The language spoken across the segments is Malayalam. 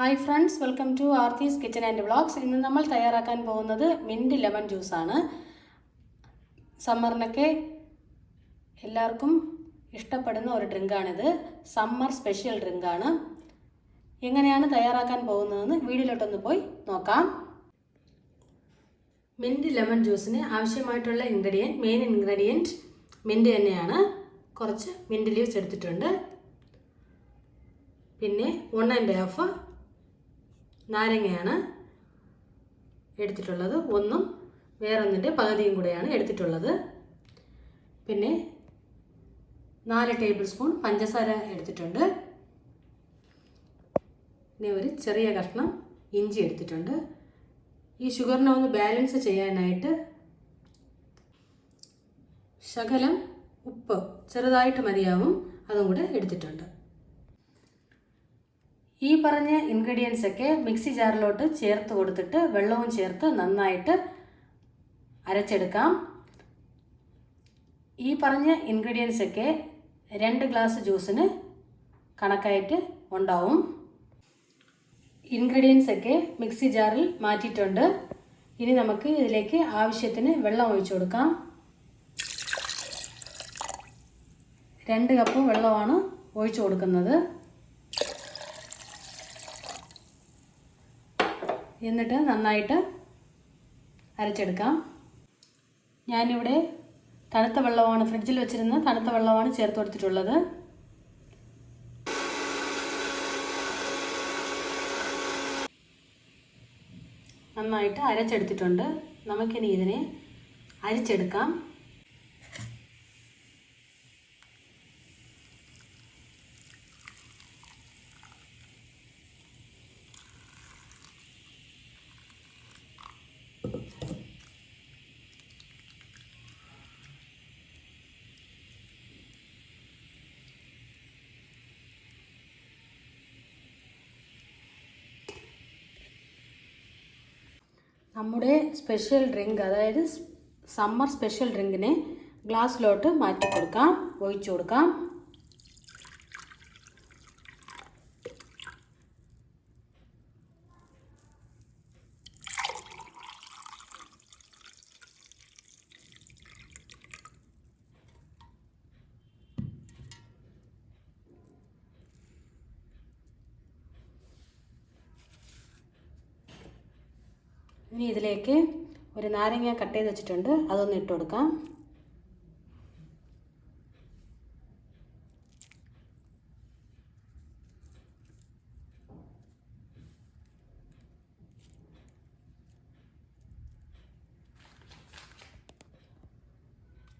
Hi friends, welcome to Aarthi's kitchen and vlogs. ഇന്ന് നമ്മൾ തയ്യാറാക്കാൻ പോകുന്നത് മിൻറ്റ് ലെമൺ ജ്യൂസാണ്. സമ്മറിനൊക്കെ എല്ലാവർക്കും ഇഷ്ടപ്പെടുന്ന ഒരു ഡ്രിങ്കാണിത്. Summer special ഡ്രിങ്കാണ്. എങ്ങനെയാണ് തയ്യാറാക്കാൻ പോകുന്നതെന്ന് വീഡിയോയിലോട്ടൊന്ന് പോയി നോക്കാം. മിൻറ്റ് ലെമൺ ജ്യൂസിന് ആവശ്യമായിട്ടുള്ള മെയിൻ ഇൻഗ്രീഡിയൻറ്റ് മിൻറ്റ് തന്നെയാണ്. കുറച്ച് മിൻറ്റ് ലീവ്സ് എടുത്തിട്ടുണ്ട്. പിന്നെ 1½ നാരങ്ങയാണ് എടുത്തിട്ടുള്ളത്. ഒന്നും വേറൊന്നിൻ്റെ പകുതിയും കൂടെയാണ് എടുത്തിട്ടുള്ളത്. പിന്നെ 4 ടേബിൾ സ്പൂൺ പഞ്ചസാര എടുത്തിട്ടുണ്ട്. പിന്നെ ഒരു ചെറിയ കഷ്ണം ഇഞ്ചി എടുത്തിട്ടുണ്ട്. ഈ ഷുഗറിനെ ഒന്ന് ബാലൻസ് ചെയ്യാനായിട്ട് ശകലം ഉപ്പ് ചെറുതായിട്ട് മതിയാവും, അതും കൂടെ എടുത്തിട്ടുണ്ട്. ഈ പറഞ്ഞ ഇൻഗ്രീഡിയൻസ് ഒക്കെ മിക്സി ജാറിലോട്ട് ചേർത്ത് കൊടുത്തിട്ട് വെള്ളവും ചേർത്ത് നന്നായിട്ട് അരച്ചെടുക്കാം. ഈ പറഞ്ഞ ഇൻഗ്രീഡിയൻസ് ഒക്കെ 2 ഗ്ലാസ് ജ്യൂസിന് കണക്കായിട്ട് ഉണ്ടാവും. ഇൻഗ്രീഡിയൻസ് ഒക്കെ മിക്സി ജാറിൽ മാറ്റിയിട്ടുണ്ട്. ഇനി നമുക്ക് ഇതിലേക്ക് ആവശ്യത്തിന് വെള്ളം ഒഴിച്ചു കൊടുക്കാം. 2 കപ്പ് വെള്ളമാണ് ഒഴിച്ചു കൊടുക്കുന്നത്. എന്നിട്ട് നന്നായിട്ട് അരച്ചെടുക്കാം. ഞാനിവിടെ തണുത്ത വെള്ളമാണ്, ഫ്രിഡ്ജിൽ വെച്ചിരുന്ന തണുത്ത വെള്ളമാണ് ചേർത്ത് കൊടുത്തിട്ടുള്ളത്. നന്നായിട്ട് അരച്ചെടുത്തിട്ടുണ്ട്. നമുക്കിനി ഇതിനെ അരിച്ചെടുക്കാം. നമ്മുടെ സ്പെഷ്യൽ ഡ്രിങ്ക്, അതായത് സമ്മർ സ്പെഷ്യൽ ഡ്രിങ്കിനെ ഗ്ലാസ്സിലോട്ട് മാറ്റി കൊടുക്കാം, ഒഴിച്ചു കൊടുക്കാം. ഇനി ഇതിലേക്ക് ഒരു നാരങ്ങ കട്ട് ചെയ്ത് വെച്ചിട്ടുണ്ട്, അതൊന്ന് ഇട്ട് കൊടുക്കാം.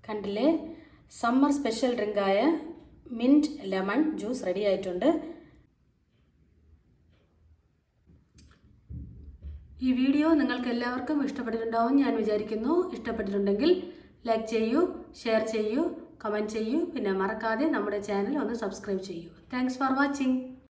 കണ്ടില്ലേ, സമ്മർ സ്പെഷ്യൽ ഡ്രിങ്കായ മിൻറ്റ് ലെമൺ ജ്യൂസ് റെഡി ആയിട്ടുണ്ട്. ഈ വീഡിയോ നിങ്ങൾക്ക് എല്ലാവർക്കും ഇഷ്ടപ്പെട്ടിട്ടുണ്ടാവും ഞാൻ വിചാരിക്കുന്നു. ഇഷ്ടപ്പെട്ടിട്ടുണ്ടെങ്കിൽ ലൈക്ക് ചെയ്യൂ, ഷെയർ ചെയ്യൂ, കമൻറ്റ് ചെയ്യൂ. പിന്നെ മറക്കാതെ നമ്മുടെ ചാനൽ ഒന്ന് സബ്സ്ക്രൈബ് ചെയ്യൂ. Thanks for watching.